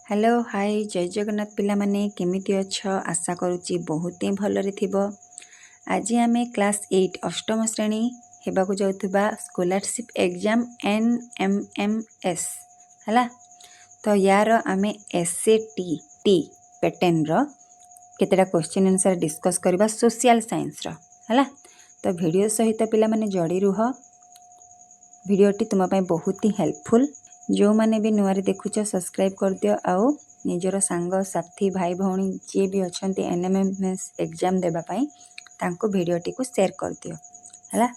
Hello hi जय जगन्नाथ पिला माने केमिति अछ आशा करूची बहुत ही भलरे थिबो। आज आमे क्लास 8 अष्टम श्रेणी हेबाकु जाउथबा स्कॉलरशिप एग्जाम NMMS हला। तो यार आमे SAT पैटर्न रो केतेटा क्वेश्चन आंसर डिस्कस करबा सोशल साइंस रो हला। तो वीडियो सहित पिला माने जोड़ी रुह। वीडियोटी तुम पाई बहुत ही हेल्पफुल। जो माने भी नुआरे देखुच सब्सक्राइब कर दियो आउ निजर सांग साथी भाई भौणी जे भी अछंती NMMS एग्जाम देबा पाई तांको वीडियोटी को शेयर कर दियो हला।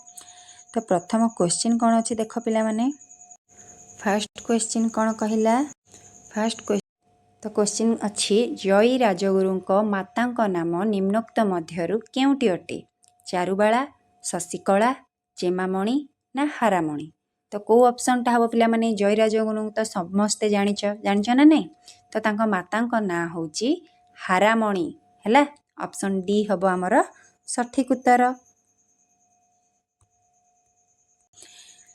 तो प्रथम क्वेश्चन कौन अछि देखो पिला माने। फर्स्ट क्वेश्चन कौन कहिला। तो क्वेश्चन अछि जय राजगुरुको मातांको नाम निम्नोक्त मध्यरु केउटी अटे। चारुबाला, शशिकला, चेमामणि ना हारामणि। तो को ऑप्शन टा हबो पिला माने जय राजगुरु तो समस्ते जानिछ ना नहीं। तो तांको मातांको ना होची हारामणि हैला। ऑप्शन डी हबो हमर सठिक उत्तर।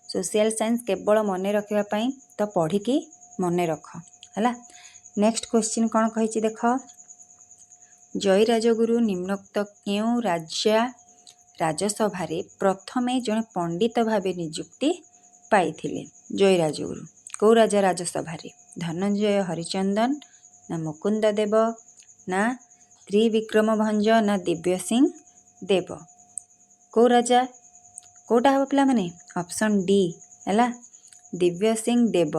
सोशल साइंस केवल मने रखिबा पई तो पढ़ी की मने रख हैला। नेक्स्ट क्वेश्चन कौन कहिछि देखो। जय राजगुरु निम्नोक्त केउ राजा राजसभा प्रथमे जने पंडित भावे नियुक्ति पाइथिले। जय राजगुरु कौ राजा राजसभा धनंजय हरिचंदन ना मुकुंद देव ना त्रिविक्रम भंज ना दिव्य सिंह देव। कौ राजा कोटा हम पिला माने ऑप्शन डी हैला दिव्य सिंह देव।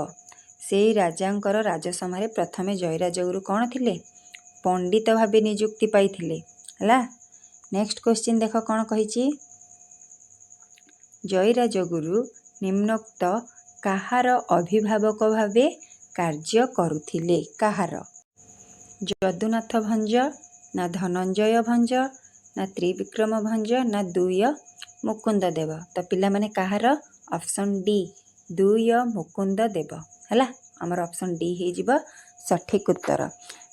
से राजांकर राजसभा प्रथमे जय राजगुरु कौन थिले पंडित भावे नियुक्ति पाइथिले हैला। नेक्स्ट क्वेश्चन देखो कौन कहिछि। जय राजगुरु निम्नोक्त काहार अभिभावक भावे कार्य करुथिले। काहार जदुनाथ भंज ना धनंजय भंज ना त्रिविक्रम भंज ना दुय मुकुंद देव। तो पिला माने काहार ऑप्शन डी दुय मुकुंद देव हैला। हमर ऑप्शन डी हे जिवो सठिक उत्तर।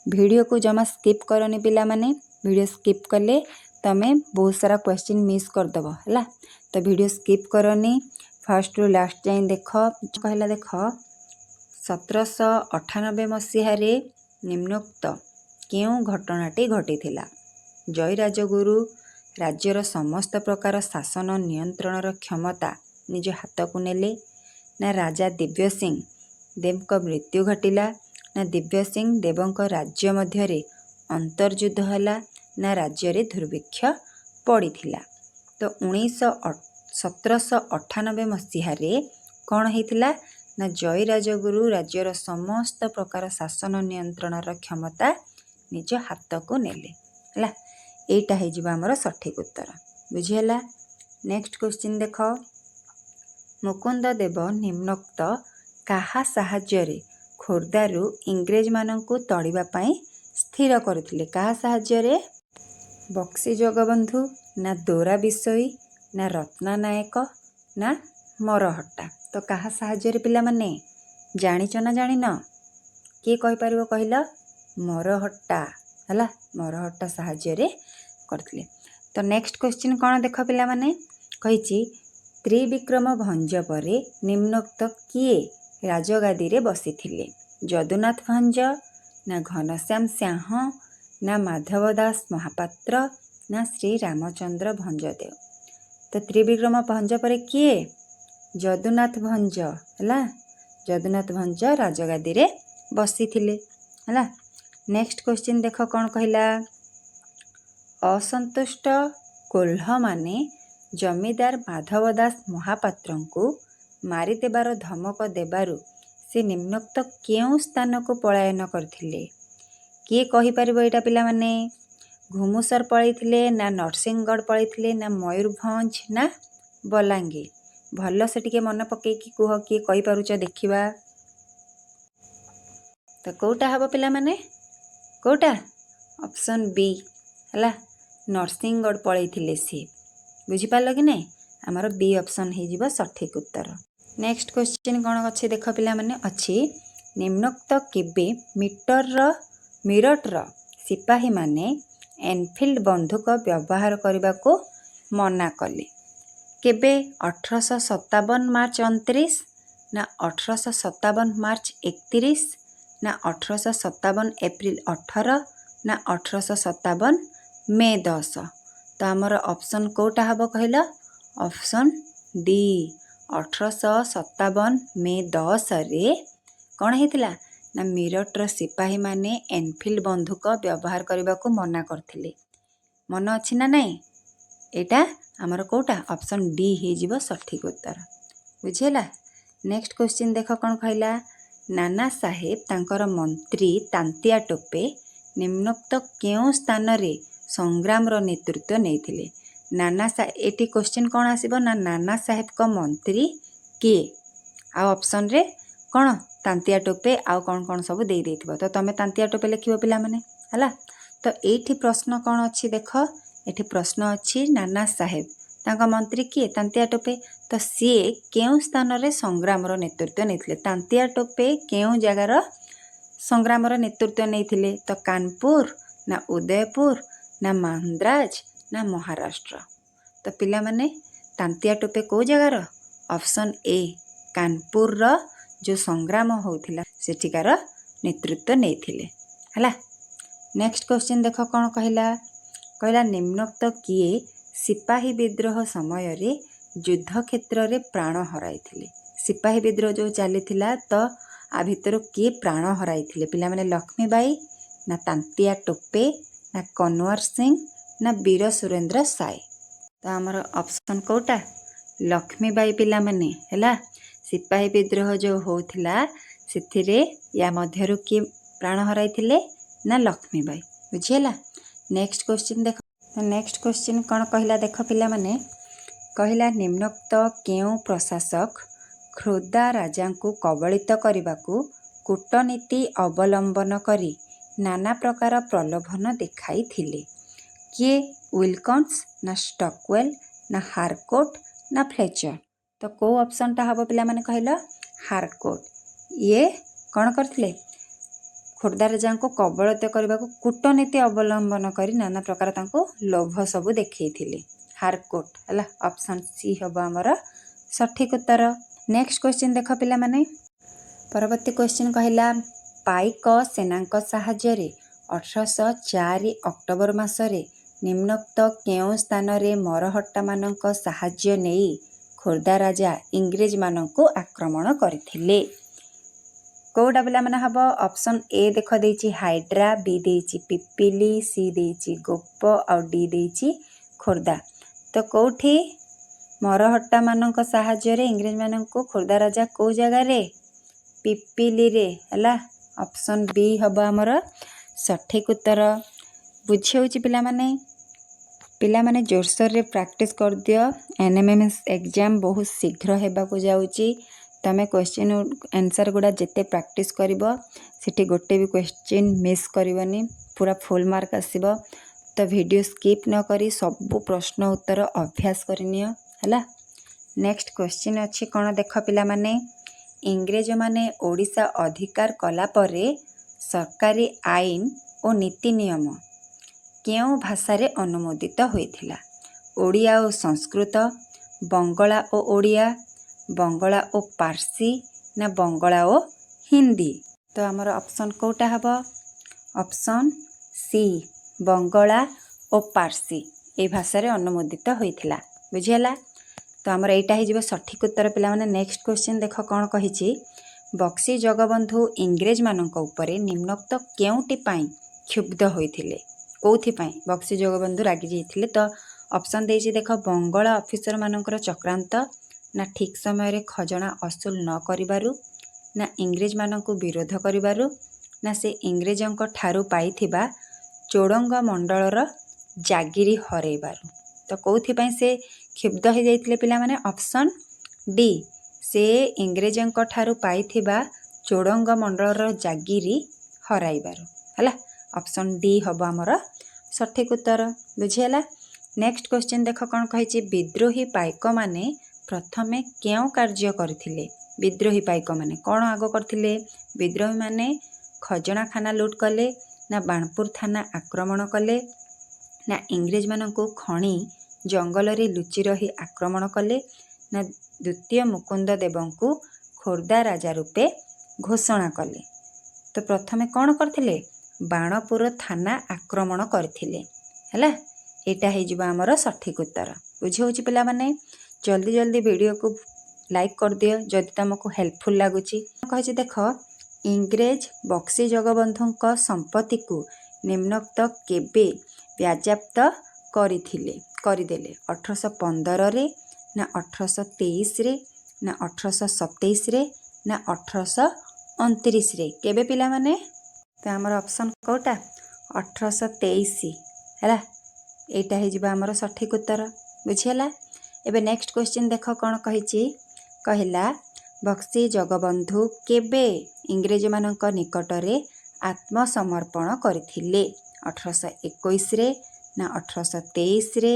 वीडियो को जमा स्किप करनी पिला माने। वीडियो स्किप कले तमे बहुत सारा क्वेश्चन मिस कर दबो हैला। तो वीडियो स्किप करनी फर्स्ट रु लास्ट जाए देख कहला देख 1798 मसीहारे निम्नोक्त केउ घटनाटी घटी। जय राजगुरु राज्यर समस्त प्रकार शासन नियंत्रणर क्षमता निज हाथ को नेले ना राजा दिव्य सिंह देव को मृत्यु घटिला ना दिव्य सिंह देवों राज्य मध्यरे अंतर्युद्ध होला ना राज्य रे दुर्भिक्ष पड़ीथिला। तो 1798 मसीहारे कौन होइथिला ना जय राजगुरु राज्यर समस्त प्रकार शासन नियंत्रणर क्षमता निज हाथ को नेले हैला। एटा हे जिबा हमर सठिक उत्तर बुझियला। नेक्स्ट क्वेश्चन देखो। मुकुंद देव निम्नोक्त काहा साहाय्य खोर्धारू इंग्रेज माननकु तड़िबा पई स्थिर करथिले। काहा साहाय्य बक्सी जगबंधु ना दोरा बिसोई ना रत्ना नायक ना मरहट्टा। तो काहा साहाय्य पिला माने जानिच ना जानिन किए कहि परिबो कहिला मरहट्टा हला। मरहट्टा साहाय्य करथिले। तो नेक्स्ट क्वेश्चन कौन देख पिला माने कहिछि त्रिविक्रम भंज परे निम्नोक्त किए राजगादी रे बसिथिले। जदुनाथ भंज ना घनश्याम स्याह ना माधव दास महापात्र ना श्री रामचंद्र भंजदेव। तो त्रिविक्रम भंज परे किए जदुनाथ भंज हला। जदुनाथ भंज राजगादी रे बसिथिले हला। नेक्स्ट क्वेश्चन देख कौन कहिला। असंतुष्ट कोल्ह माने जमीदार माधव दास महापात्र को मारी देबार धमक देबारु से निम्नोक्त केउ स्थान को पलायन करथिले। किए कहि परिबो एटा पिला माने घुमुसर पळैथिले ना नरसिंहगढ़ पळैथिले ना मयूरभंज ना बलांगीर। भल से टिके मन पके कि कुह किए कहि पारुच देखिबा। तो कोटा हबो पिला माने कोटा ऑप्शन बी हला नरसिंहगढ़ पळैथिले से बुझी पारलो कि नहीं। हमर बी ऑप्शन हे जिवो सठिक उत्तर। नेक्स्ट क्वेश्चन कौन अच्छे देख पिला माने अच्छी निम्नोक्त केबे मिरटर सिपाही माने एनफिल्ड बंदूक व्यवहार करने को मना कले। केबे 1857 मार्च 29 ना 1857 मार्च 31 ନା 1857 ଏପ୍ରିଲ 18 ନା 1857 ମେ 10। ତ ଆମର ଅପସନ୍ କେଉଁଟା ହେବ କହିଲ? ଅପସନ୍ ଡି 1857 ମେ 10ରେ କ'ଣ ହେଇଥିଲା ନା ମିରଟର ସିପାହୀମାନେ ଏନଫିଲ୍ଡ ବନ୍ଧୁକ ବ୍ୟବହାର କରିବାକୁ ମନା କରିଥିଲେ। ମନେ ଅଛି ନା ନାହିଁ? ଏଇଟା ଆମର କେଉଁଟା? ଅପସନ୍ ଡି ହେଇଯିବ ସଠିକ୍ ଉତ୍ତର। ବୁଝିହେଲା? ନେକ୍ସଟ କ୍ୱେଶ୍ଚିନ୍ ଦେଖ କ'ଣ କହିଲା? ନାନା ସାହେବ ତାଙ୍କର ମନ୍ତ୍ରୀ ତାନ୍ତିଆ ଟୋପେ ନିମ୍ନୋକ୍ତ କେଉଁ ସ୍ଥାନରେ ସଂଗ୍ରାମର ନେତୃତ୍ୱ ନେଇଥିଲେ? ଏଠି କ୍ୱେଶ୍ଚିନ୍ କ'ଣ ଆସିବ ନା ନାନା ସାହେବଙ୍କ ମନ୍ତ୍ରୀ କିଏ? ଆଉ ଅପସନ୍ରେ କ'ଣ ତାନ୍ତିଆ ଟୋପେ ଆଉ କ'ଣ ସବୁ ଦେଇଥିବ। ତ ତୁମେ ତାନ୍ତିଆ ଟୋପେ ଲେଖିବ ପିଲାମାନେ, ହେଲା। ତ ଏଇଠି ପ୍ରଶ୍ନ କ'ଣ ଅଛି ଦେଖ, ଏଠି ପ୍ରଶ୍ନ ଅଛି ନାନା ସାହେବ ତାଙ୍କ ମନ୍ତ୍ରୀ କିଏ? ତାନ୍ତିଆ ଟୋପେ। ତ ସିଏ କେଉଁ ସ୍ଥାନରେ ସଂଗ୍ରାମର ନେତୃତ୍ୱ ନେଇଥିଲେ? ତାନ୍ତିଆ ଟୋପେ କେଉଁ ଜାଗାର ସଂଗ୍ରାମର ନେତୃତ୍ୱ ନେଇଥିଲେ? ତ କାନପୁର ନା ଉଦୟପୁର ନା ମାନ୍ଦ୍ରାଜ ନା ମହାରାଷ୍ଟ୍ର? ତ ପିଲାମାନେ ତାନ୍ତିଆ ଟୋପେ କେଉଁ ଜାଗାର? ଅପସନ୍ ଏ କାନପୁରର ଯେଉଁ ସଂଗ୍ରାମ ହେଉଥିଲା ସେଠିକାର ନେତୃତ୍ୱ ନେଇଥିଲେ, ହେଲା। ନେକ୍ସଟ କ୍ୱେଶ୍ଚିନ୍ ଦେଖ କ'ଣ କହିଲା? କହିଲା ନିମ୍ନୋକ୍ତ କିଏ ସିପାହୀ ବିଦ୍ରୋହ ସମୟରେ ଯୁଦ୍ଧ କ୍ଷେତ୍ରରେ ପ୍ରାଣ ହରାଇଥିଲେ? ସିପାହୀ ବିଦ୍ରୋହ ଯେଉଁ ଚାଲିଥିଲା ତ ଆ ଭିତରୁ କିଏ ପ୍ରାଣ ହରାଇଥିଲେ? ପିଲାମାନେ ଲକ୍ଷ୍ମୀବାଇ ନା ତାନ୍ତିଆ ଟୋପେ ନା କନୱାର ସିଂ ନା ବୀର ସୁରେନ୍ଦ୍ର ସାଏ? ତ ଆମର ଅପସନ୍ କେଉଁଟା? ଲକ୍ଷ୍ମୀବାଇ ପିଲାମାନେ, ହେଲା। ସିପାହୀ ବିଦ୍ରୋହ ଯେଉଁ ହେଉଥିଲା ସେଥିରେ ୟା ମଧ୍ୟରୁ କିଏ ପ୍ରାଣ ହରାଇଥିଲେ ନା ଲକ୍ଷ୍ମୀବାଇ। ବୁଝିହେଲା? ନେକ୍ସଟ କ୍ୱେଶ୍ଚିନ୍ ଦେଖ। ନେକ୍ସଟ କ୍ୱେଶ୍ଚିନ୍ କ'ଣ କହିଲା ଦେଖ ପିଲାମାନେ? କହିଲା ନିମ୍ନୋକ୍ତ କେଉଁ ପ୍ରଶାସକ ଖୋର୍ଦ୍ଧା ରାଜାଙ୍କୁ କବଳିତ କରିବାକୁ କୂଟନୀତି ଅବଲମ୍ବନ କରି ନାନା ପ୍ରକାର ପ୍ରଲୋଭନ ଦେଖାଇଥିଲେ? କିଏ? ୱିଲକନ୍ସ ନା ଷ୍ଟକୱେଲ ନା ହାରକୋଟ ନା ଫ୍ଲେଚର? ତ କେଉଁ ଅପସନ୍ଟା ହେବ ପିଲାମାନେ କହିଲ? ହାରକୋଟ। ଇଏ କ'ଣ କରିଥିଲେ? ଖୋର୍ଦ୍ଧା ରାଜାଙ୍କୁ କବଳିତ କରିବାକୁ କୂଟନୀତି ଅବଲମ୍ବନ କରି ନାନା ପ୍ରକାର ତାଙ୍କୁ ଲୋଭ ସବୁ ଦେଖେଇଥିଲେ। ହାରକୋଟ, ହେଲା। ଅପସନ୍ ସି ହେବ ଆମର ସଠିକ୍ ଉତ୍ତର। ନେକ୍ସଟ କ୍ୱେଶ୍ଚିନ୍ ଦେଖ ପିଲାମାନେ। ପରବର୍ତ୍ତୀ କ୍ୱେଶ୍ଚିନ୍ କହିଲା ପାଇକ ସେନାଙ୍କ ସାହାଯ୍ୟରେ 1804 ଅକ୍ଟୋବର ମାସରେ ନିମ୍ନୋକ୍ତ କେଉଁ ସ୍ଥାନରେ ମରହଟ୍ଟାମାନଙ୍କ ସାହାଯ୍ୟ ନେଇ ଖୋର୍ଦ୍ଧା ରାଜା ଇଂରେଜମାନଙ୍କୁ ଆକ୍ରମଣ କରିଥିଲେ? କେଉଁଟା ପିଲାମାନେ ହେବ? ଅପସନ୍ ଏ ଦେଖ ଦେଇଛି ହାଇଡ୍ରା, ବି ଦେଇଛି ପିପିଲି, ସି ଦେଇଛି ଗୋପ ଆଉ ଡି ଦେଇଛି ଖୋର୍ଦ୍ଧା। ତ କେଉଁଠି ମରହଟ୍ଟାମାନଙ୍କ ସାହାଯ୍ୟରେ ଇଂରେଜମାନଙ୍କୁ ଖୋର୍ଦ୍ଧା ରାଜା କେଉଁ ଜାଗାରେ? ପିପିଲିରେ, ହେଲା। ଅପସନ୍ ବି ହେବ ଆମର ସଠିକ୍ ଉତ୍ତର। ବୁଝି ହେଉଛି ପିଲାମାନେ? ପିଲାମାନେ ଜୋରସୋରରେ ପ୍ରାକ୍ଟିସ୍ କରିଦିଅ। NMMS ଏକ୍ଜାମ୍ ବହୁତ ଶୀଘ୍ର ହେବାକୁ ଯାଉଛି। ତୁମେ କ୍ୱେଶ୍ଚିନ୍ ଆନ୍ସର୍ ଗୁଡ଼ା ଯେତେ ପ୍ରାକ୍ଟିସ୍ କରିବ ସେଠି ଗୋଟେ ବି କ୍ୱେଶ୍ଚିନ୍ ମିସ୍ କରିବନି, ପୁରା ଫୁଲ୍ ମାର୍କ ଆସିବ। ତ ଭିଡ଼ିଓ ସ୍କିପ୍ ନ କରି ସବୁ ପ୍ରଶ୍ନ ଉତ୍ତର ଅଭ୍ୟାସ କରିନିଅ, ହେଲା। ନେକ୍ସଟ କ୍ୱେଶ୍ଚିନ୍ ଅଛି କ'ଣ ଦେଖ ପିଲାମାନେ? ଇଂରେଜମାନେ ଓଡ଼ିଶା ଅଧିକାର କଲା ପରେ ସରକାରୀ ଆଇନ ଓ ନୀତି ନିୟମ କେଉଁ ଭାଷାରେ ଅନୁମୋଦିତ ହୋଇଥିଲା? ଓଡ଼ିଆ ଓ ସଂସ୍କୃତ, ବଙ୍ଗଳା ଓ ଓଡ଼ିଆ, ବଙ୍ଗଳା ଓ ପାର୍ସୀ ନା ବଙ୍ଗଳା ଓ ହିନ୍ଦୀ? ତ ଆମର ଅପସନ୍ କେଉଁଟା ହେବ? ଅପସନ୍ ସି ବଙ୍ଗଳା ଓ ପାର୍ସୀ এই ଭାଷାରେ ଅନୁମୋଦିତ ହୋଇଥିଲା। ବୁଝିହେଲା? ତ ଆମର ଏଇଟା ହେଇଯିବ ସଠିକ୍ ଉତ୍ତର ପିଲାମାନେ। ନେକ୍ସଟ କ୍ୱେଶ୍ଚିନ୍ ଦେଖ କ'ଣ କହିଛି? ବକ୍ସି ଜଗବନ୍ଧୁ ଇଂରେଜମାନଙ୍କ ଉପରେ ନିମ୍ନୋକ୍ତ କେଉଁଟି ପାଇଁ କ୍ଷୁବ୍ଧ ହୋଇଥିଲେ? କେଉଁଥିପାଇଁ ବକ୍ସି ଜଗବନ୍ଧୁ ରାଗି ଯାଇଥିଲେ? ତ ଅପସନ୍ ଦେଇଛି ଦେଖ ବଙ୍ଗଳା ଅଫିସରମାନଙ୍କର ଚକ୍ରାନ୍ତ, ନା ଠିକ୍ ସମୟରେ ଖଜଣା ଅସୁଲ ନ କରିବାରୁ, ନା ଇଂରେଜମାନଙ୍କୁ ବିରୋଧ କରିବାରୁ, ନା ସେ ଇଂରେଜଙ୍କ ଠାରୁ ପାଇଥିବା ଚୋଡ଼ଙ୍ଗ ମଣ୍ଡଳର ଜାଗିରି ହରାଇବାରୁ। ତ କେଉଁଥିପାଇଁ ସେ କ୍ଷୁବ୍ଧ ହୋଇଯାଇଥିଲେ ପିଲାମାନେ? ଅପସନ୍ ଡି ସେ ଇଂରେଜଙ୍କ ଠାରୁ ପାଇଥିବା ଚୋଡ଼ଙ୍ଗ ମଣ୍ଡଳର ଜାଗିରି ହରାଇବାରୁ, ହେଲା। ଅପସନ୍ ଡି ହେବ ଆମର ସଠିକ୍ ଉତ୍ତର। ବୁଝିହେଲା? ନେକ୍ସଟ କ୍ୱେଶ୍ଚିନ୍ ଦେଖ କ'ଣ କହିଛି? ବିଦ୍ରୋହୀ ପାଇକମାନେ ପ୍ରଥମେ କେଉଁ କାର୍ଯ୍ୟ କରିଥିଲେ? ବିଦ୍ରୋହୀ ପାଇକମାନେ କ'ଣ ଆଗ କରିଥିଲେ? ବିଦ୍ରୋହୀମାନେ ଖଜଣାଖାନା ଲୁଟ୍ କଲେ, ନା ବାଣପୁର ଥାନା ଆକ୍ରମଣ କଲେ, ନା ଇଂରେଜମାନଙ୍କୁ ଖଣି ଜଙ୍ଗଲରେ ଲୁଚି ରହି ଆକ୍ରମଣ କଲେ, ନା ଦ୍ୱିତୀୟ ମୁକୁନ୍ଦ ଦେବଙ୍କୁ ଖୋର୍ଦ୍ଧା ରାଜା ରୂପେ ଘୋଷଣା କଲେ? ତ ପ୍ରଥମେ କ'ଣ କରିଥିଲେ, ବାଣପୁର ଥାନା ଆକ୍ରମଣ କରିଥିଲେ ହେଲା। ଏଇଟା ହେଇଯିବ ଆମର ସଠିକ୍ ଉତ୍ତର। ବୁଝି ହେଉଛି ପିଲାମାନେ? ଜଲ୍ଦି ଜଲ୍ଦି ଭିଡ଼ିଓକୁ ଲାଇକ୍ କରିଦିଅ ଯଦି ତୁମକୁ ହେଲ୍ପଫୁଲ୍ ଲାଗୁଛି। କହିଛି ଦେଖ, ଇଂରେଜ ବକ୍ସି ଜଗବନ୍ଧୁଙ୍କ ସମ୍ପତ୍ତିକୁ ନିମ୍ନୋକ୍ତ କେବେ ବାଜ୍ୟାପ୍ତ କରିଦେଲେ? 1815ରେ ନା 1823ରେ ନା 1827ରେ ନା 1829ରେ? କେବେ ପିଲାମାନେ? ତ ଆମର ଅପସନ୍ କେଉଁଟା? 1823 ହେଲା। ଏଇଟା ହେଇଯିବ ଆମର ସଠିକ୍ ଉତ୍ତର। ବୁଝିହେଲା? ଏବେ ନେକ୍ସଟ କ୍ୱେଶ୍ଚିନ୍ ଦେଖ କ'ଣ କହିଛି। କହିଲା, ବକ୍ସି ଜଗବନ୍ଧୁ କେବେ ଇଂରେଜମାନଙ୍କ ନିକଟରେ ଆତ୍ମସମର୍ପଣ କରିଥିଲେ? 1821ରେ ନା 1823ରେ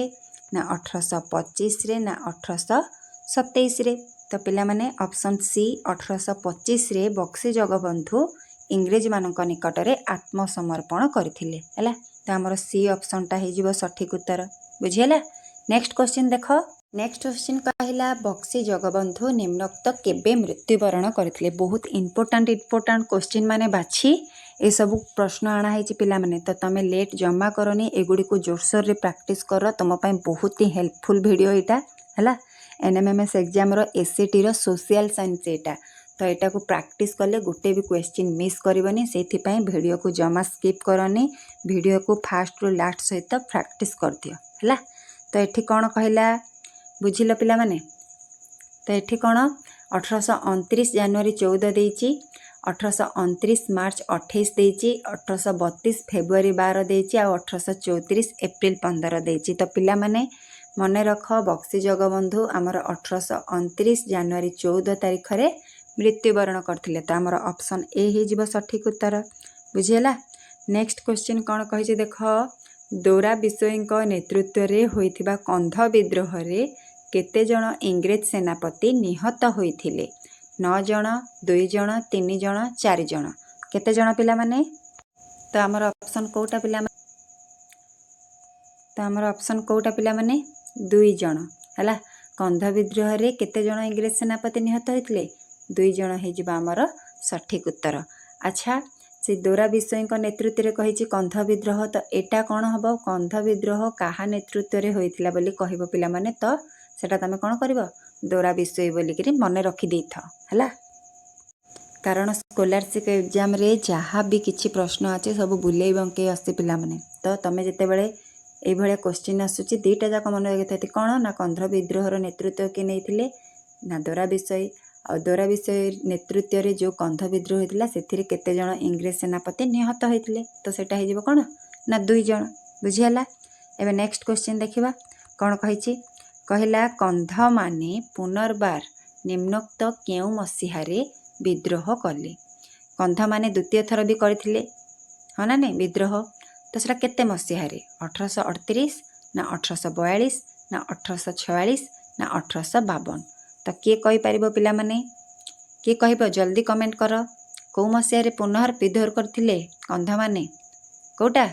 ନା 1825ରେ ନା 1827ରେ? ତ ପିଲାମାନେ ଅପସନ୍ ସି 1825ରେ ବକ୍ସି ଜଗବନ୍ଧୁ ଇଂରେଜମାନଙ୍କ ନିକଟରେ ଆତ୍ମସମର୍ପଣ କରିଥିଲେ ହେଲା। ତ ଆମର ସି ଅପସନ୍ଟା ହେଇଯିବ ସଠିକ୍ ଉତ୍ତର। ବୁଝିହେଲା? ନେକ୍ସଟ କ୍ୱେଶ୍ଚିନ୍ ଦେଖ। ନେକ୍ସଟ କ୍ୱେଶ୍ଚିନ୍ କହିଲା, ବକ୍ସି ଜଗବନ୍ଧୁ ନିମ୍ନୋକ୍ତ କେବେ ମୃତ୍ୟୁବରଣ କରିଥିଲେ? ବହୁତ ଇମ୍ପୋର୍ଟାଣ୍ଟ କ୍ୱେଶ୍ଚିନ୍ ମାନେ ବାଛି ଏସବୁ ପ୍ରଶ୍ନ ଅଣା ହେଇଛି ପିଲାମାନେ। ତ ତୁମେ ଲେଟ୍ ଜମା କରନି, ଏଗୁଡ଼ିକୁ ଜୋରସୋରରେ ପ୍ରାକ୍ଟିସ୍ କର। ତୁମ ପାଇଁ ବହୁତ ହିଁ ହେଲ୍ପଫୁଲ୍ ଭିଡ଼ିଓ ଏଇଟା ହେଲା। NMMS ଏକ୍ଜାମ୍ର SATର ସୋସିଆଲ ସାଇନ୍ସ ଏଇଟା। ତ ଏଇଟାକୁ ପ୍ରାକ୍ଟିସ୍ କଲେ ଗୋଟେ ବି କ୍ୱେଶ୍ଚିନ୍ ମିସ୍ କରିବନି। ସେଇଥିପାଇଁ ଭିଡ଼ିଓକୁ ଜମା ସ୍କିପ୍ କରନି, ଭିଡ଼ିଓକୁ ଫାଷ୍ଟରୁ ଲାଷ୍ଟ ସହିତ ପ୍ରାକ୍ଟିସ୍ କରିଦିଅ ହେଲା। ତ ଏଠି କ'ଣ କହିଲା ବୁଝିଲ ପିଲାମାନେ? ତ ଏଠି କ'ଣ 1829 ଜାନୁଆରୀ 14 ଦେଇଛି, 1829 ମାର୍ଚ୍ଚ 28 ଦେଇଛି, 1832 ଫେବୃଆରୀ 12 ଦେଇଛି, ଆଉ 1834 ଏପ୍ରିଲ 15 ଦେଇଛି। ତ ପିଲାମାନେ ମନେ ରଖ, ବକ୍ସି ଜଗବନ୍ଧୁ ଆମର 1829 ଜାନୁଆରୀ 14 ତାରିଖରେ ମୃତ୍ୟୁବରଣ କରିଥିଲେ। ତ ଆମର ଅପସନ୍ ଏ ହେଇଯିବ ସଠିକ୍ ଉତ୍ତର। ବୁଝିହେଲା? ନେକ୍ସଟ କ୍ୱେଶ୍ଚିନ୍ କ'ଣ କହିଛି ଦେଖ, ଦୋରା ବିଷୋଇଙ୍କ ନେତୃତ୍ୱରେ ହୋଇଥିବା କନ୍ଧ ବିଦ୍ରୋହରେ କେତେଜଣ ଇଂରେଜ ସେନାପତି ନିହତ ହୋଇଥିଲେ? 9 ଜଣ, 2 ଜଣ, 3 ଜଣ, 4 ଜଣ? କେତେଜଣ ପିଲାମାନେ? ତ ଆମର ଅପସନ୍ କେଉଁଟା ପିଲାମାନେ? ତ ଆମର ଅପସନ୍ କେଉଁଟା ପିଲାମାନେ? 2 ଜଣ ହେଲା। କନ୍ଧ ବିଦ୍ରୋହରେ କେତେଜଣ ଇଂରେଜ ସେନାପତି ନିହତ ହୋଇଥିଲେ? 2 ଜଣ ହେଇଯିବ ଆମର ସଠିକ୍ ଉତ୍ତର। ଆଚ୍ଛା, ସେ ଦୋରା ବିଷୋଇଙ୍କ ନେତୃତ୍ୱରେ କହିଛି କନ୍ଧ ବିଦ୍ରୋହ। ତ ଏଇଟା କ'ଣ ହେବ? କନ୍ଧ ବିଦ୍ରୋହ କାହା ନେତୃତ୍ୱରେ ହୋଇଥିଲା ବୋଲି କହିବ ପିଲାମାନେ? ତ ସେଟା ତୁମେ କ'ଣ କରିବ? ଦୋରା ବିଷୋଇ ବୋଲିକିରି ମନେ ରଖିଦେଇଥାଅ ହେଲା। କାରଣ ସ୍କଲାରସିପ୍ ଏକ୍ଜାମ୍ରେ ଯାହା ବି କିଛି ପ୍ରଶ୍ନ ଅଛି ସବୁ ବୁଲେଇ ବଙ୍କେଇ ଆସୁଛି ପିଲାମାନେ। ତ ତୁମେ ଯେତେବେଳେ ଏଇଭଳିଆ କ୍ୱେଶ୍ଚିନ୍ ଆସୁଛି ଦୁଇଟା ଯାକ ମନେ ରଖିଥାନ୍ତି। କ'ଣ ନା କନ୍ଧ ବିଦ୍ରୋହର ନେତୃତ୍ୱ କିଏ ନେଇଥିଲେ? ନା ଦୋରା ବିଷୋଇ। ଆଉ ଦୋରା ବିଷୋଇ ନେତୃତ୍ୱରେ ଯେଉଁ କନ୍ଧ ବିଦ୍ରୋହ ହୋଇଥିଲା ସେଥିରେ କେତେଜଣ ଇଂରେଜ ସେନାପତି ନିହତ ହୋଇଥିଲେ? ତ ସେଇଟା ହେଇଯିବ କ'ଣ ନା 2 ଜଣ। ବୁଝିହେଲା? ଏବେ ନେକ୍ସଟ କ୍ୱେଶ୍ଚିନ୍ ଦେଖିବା କ'ଣ କହିଛି। କହିଲା, କନ୍ଧମାନେ ପୁନର୍ବାର ନିମ୍ନୋକ୍ତ କେଉଁ ମସିହାରେ ବିଦ୍ରୋହ କଲେ? କନ୍ଧମାନେ ଦ୍ୱିତୀୟ ଥର ବି କରିଥିଲେ, ହଁ ନା ନାଇଁ ବିଦ୍ରୋହ? ତ ସେଟା କେତେ ମସିହାରେ? 1838 ନା 1842 ନା 1846 ନା 1852? ତ କିଏ କହିପାରିବ ପିଲାମାନେ? କିଏ କହିବ? ଜଲ୍ଦି କମେଣ୍ଟ କର। କେଉଁ ମସିହାରେ ପୁନଃ ବିଦ୍ରୋହ କରିଥିଲେ କନ୍ଧମାନେ? କେଉଁଟା?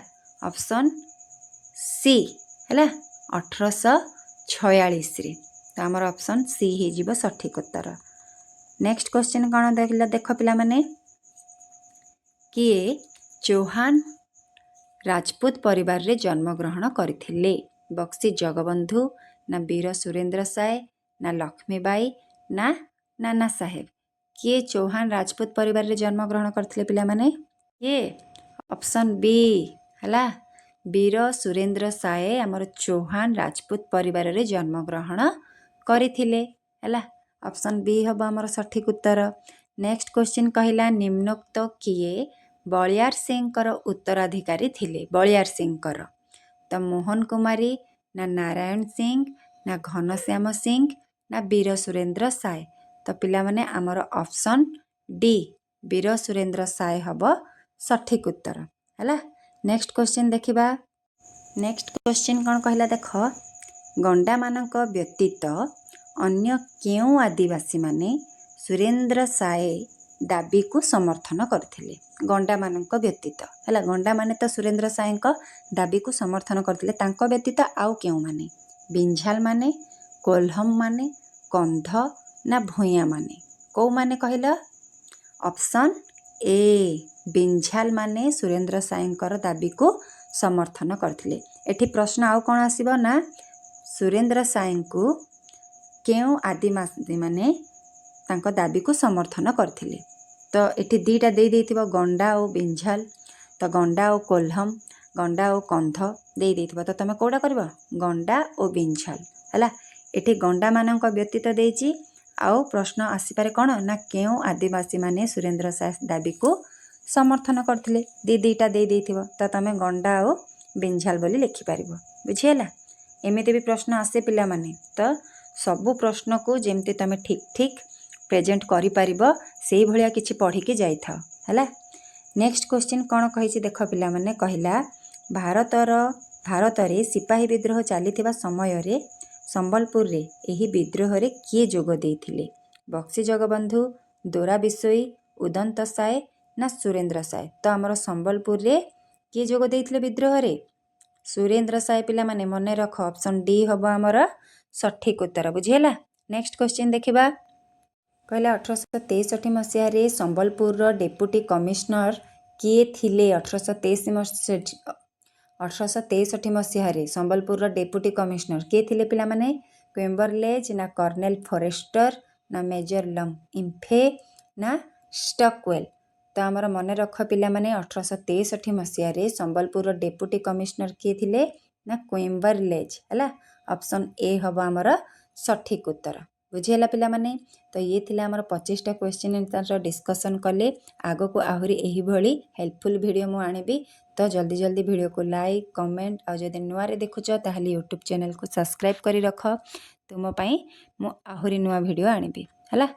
ଅପସନ୍ ସି ହେଲା, 1846ରେ। ତ ଆମର ଅପସନ୍ ସି ହେଇଯିବ ସଠିକ୍ ଉତ୍ତର। ନେକ୍ସଟ କ୍ୱେଶ୍ଚିନ୍ କ'ଣ ଦେଖିଲା ଦେଖ ପିଲାମାନେ। କିଏ ଚୌହାନ ରାଜପୁତ ପରିବାରରେ ଜନ୍ମଗ୍ରହଣ କରିଥିଲେ? ବକ୍ସି ଜଗବନ୍ଧୁ ନା ବୀର ସୁରେନ୍ଦ୍ର ସାଏ ନା ଲକ୍ଷ୍ମୀବାଇ ନା ନାନା ସାହେବ? କିଏ ଚୌହାନ ରାଜପୁତ ପରିବାରରେ ଜନ୍ମଗ୍ରହଣ କରିଥିଲେ ପିଲାମାନେ? କିଏ? ଅପସନ୍ ବି ହେଲା, ବୀର ସୁରେନ୍ଦ୍ର ସାଏ ଆମର ଚୌହାନ ରାଜପୁତ ପରିବାରରେ ଜନ୍ମଗ୍ରହଣ କରିଥିଲେ ହେଲା। ଅପସନ୍ ବି ହେବ ଆମର ସଠିକ୍ ଉତ୍ତର। ନେକ୍ସଟ କ୍ୱେଶ୍ଚିନ୍ କହିଲା, ନିମ୍ନୋକ୍ତ କିଏ ବଳିୟାର ସିଂଙ୍କର ଉତ୍ତରାଧିକାରୀ ଥିଲେ? ବଳିୟାର ସିଂଙ୍କର ତ ମୋହନ କୁମାରୀ ନା ନାରାୟଣ ସିଂ ନା ଘନଶ୍ୟାମ ସିଂ ନା ବୀର ସୁରେନ୍ଦ୍ର ସାଏ? ତ ପିଲାମାନେ ଆମର ଅପସନ୍ ଡି ବୀର ସୁରେନ୍ଦ୍ର ସାଏ ହେବ ସଠିକ୍ ଉତ୍ତର ହେଲା। ନେକ୍ସଟ କ୍ୱେଶ୍ଚିନ୍ ଦେଖିବା। ନେକ୍ସଟ କ୍ୱେଶ୍ଚିନ୍ କ'ଣ କହିଲା ଦେଖ, ଗଣ୍ଡାମାନଙ୍କ ବ୍ୟତୀତ ଅନ୍ୟ କେଉଁ ଆଦିବାସୀମାନେ ସୁରେନ୍ଦ୍ର ସାଏ ଦାବିକୁ ସମର୍ଥନ କରିଥିଲେ? ଗଣ୍ଡାମାନଙ୍କ ବ୍ୟତୀତ ହେଲା। ଗଣ୍ଡାମାନେ ତ ସୁରେନ୍ଦ୍ର ସାଏଙ୍କ ଦାବିକୁ ସମର୍ଥନ କରିଥିଲେ, ତାଙ୍କ ବ୍ୟତୀତ ଆଉ କେଉଁମାନେ? ବିଞ୍ଝାଲ ମାନେ, କୋଲ୍ହମ ମାନେ, କନ୍ଧ ନା ଭୂୟାଁ ମାନେ? କେଉଁମାନେ କହିଲ? ଅପସନ୍ ଏ ବିଞ୍ଝାଲ ମାନେ ସୁରେନ୍ଦ୍ର ସାଏଙ୍କର ଦାବିକୁ ସମର୍ଥନ କରିଥିଲେ। ଏଠି ପ୍ରଶ୍ନ ଆଉ କ'ଣ ଆସିବ ନା ସୁରେନ୍ଦ୍ର ସାଏଙ୍କୁ କେଉଁ ଆଦିବାସୀମାନେ ତାଙ୍କ ଦାବିକୁ ସମର୍ଥନ କରିଥିଲେ। ତ ଏଠି ଦୁଇଟା ଦେଇଥିବ ଗଣ୍ଡା ଓ ବିଞ୍ଝାଲ। ତ ଗଣ୍ଡା ଓ କୋଲ୍ହମ, ଗଣ୍ଡା ଓ କନ୍ଧ ଦେଇଥିବ। ତ ତୁମେ କେଉଁଟା କରିବ ଗଣ୍ଡା ଓ ବିଞ୍ଝାଲ ହେଲା। ଏଠି ଗଣ୍ଡାମାନଙ୍କ ବ୍ୟତୀତ ଦେଇଛି। ଆଉ ପ୍ରଶ୍ନ ଆସିପାରେ କ'ଣ ନା କେଉଁ ଆଦିବାସୀମାନେ ସୁରେନ୍ଦ୍ର ସାଏ ଦାବିକୁ ସମର୍ଥନ କରିଥିଲେ। ଦୁଇଟା ଦେଇଥିବ। ତ ତୁମେ ଗଣ୍ଡା ଓ ବିଞ୍ଝାଲ ବୋଲି ଲେଖିପାରିବ। ବୁଝିହେଲା। ଏମିତି ବି ପ୍ରଶ୍ନ ଆସେ ପିଲାମାନେ। ତ ସବୁ ପ୍ରଶ୍ନକୁ ଯେମିତି ତୁମେ ଠିକ୍ ପ୍ରେଜେଣ୍ଟ କରିପାରିବ ସେଇଭଳିଆ କିଛି ପଢ଼ିକି ଯାଇଥାଅ ହେଲା। ନେକ୍ସଟ କ୍ୱେଶ୍ଚିନ୍ କ'ଣ କହିଛି ଦେଖ ପିଲାମାନେ। କହିଲା ଭାରତରେ ସିପାହୀ ବିଦ୍ରୋହ ଚାଲିଥିବା ସମୟରେ ସମ୍ବଲପୁରରେ ଏହି ବିଦ୍ରୋହରେ କିଏ ଯୋଗ ଦେଇଥିଲେ? ବକ୍ସି ଜଗବନ୍ଧୁ, ଦୋରା ବିଶୋଇ, ଉଦନ୍ତ ସାଏ ନା ସୁରେନ୍ଦ୍ର ସାଏ? ତ ଆମର ସମ୍ବଲପୁରରେ କିଏ ଯୋଗ ଦେଇଥିଲେ ବିଦ୍ରୋହରେ? ସୁରେନ୍ଦ୍ର ସାଏ ପିଲାମାନେ ମନେ ରଖ। ଅପସନ୍ ଡି ହେବ ଆମର ସଠିକ୍ ଉତ୍ତର। ବୁଝିହେଲା। ନେକ୍ସଟ କ୍ୱେଶ୍ଚିନ୍ ଦେଖିବା। କହିଲା 1863 ମସିହାରେ ସମ୍ବଲପୁରର ଡେପୁଟି କମିଶନର କିଏ ଥିଲେ? 1863 ମସିହାରେ ସମ୍ବଲପୁରର ଡେପୁଟି କମିଶନର କିଏ ଥିଲେ ପିଲାମାନେ? କ୍ୱେମ୍ବରଲେଜ୍ ନା କର୍ଣ୍ଣେଲ ଫରେଷ୍ଟର ନା ମେଜର ଇମ୍ଫେ ନା ଷ୍ଟକୱେଲ୍? ତ ଆମର ମନେ ରଖ ପିଲାମାନେ 1863 ମସିହାରେ ସମ୍ବଲପୁରର ଡେପୁଟି କମିଶନର କିଏ ଥିଲେ ନା କ୍ୱେମ୍ବରଲେଜ୍ ହେଲା। ଅପସନ୍ ଏ ହେବ ଆମର ସଠିକ୍ ଉତ୍ତର। ବୁଝିହେଲା ପିଲାମାନେ। ତ ଇଏ ଥିଲା ଆମର 25ଟା କ୍ୱେଶ୍ଚିନ୍ ଆନ୍ସର ଡିସ୍କସନ୍ କଲେ। ଆଗକୁ ଆହୁରି ଏହିଭଳି ହେଲ୍ପଫୁଲ୍ ଭିଡ଼ିଓ ମୁଁ ଆଣିବି। ତ ଜଲ୍ଦି ଭିଡ଼ିଓକୁ ଲାଇକ୍ କମେଣ୍ଟ ଆଉ ଯଦି ନୂଆରେ ଦେଖୁଛ ତାହେଲେ ୟୁଟ୍ୟୁବ୍ ଚ୍ୟାନେଲକୁ ସବସ୍କ୍ରାଇବ୍ କରି ରଖ। ତୁମ ପାଇଁ ମୁଁ ଆହୁରି ନୂଆ ଭିଡ଼ିଓ ଆଣିବି ହେଲା।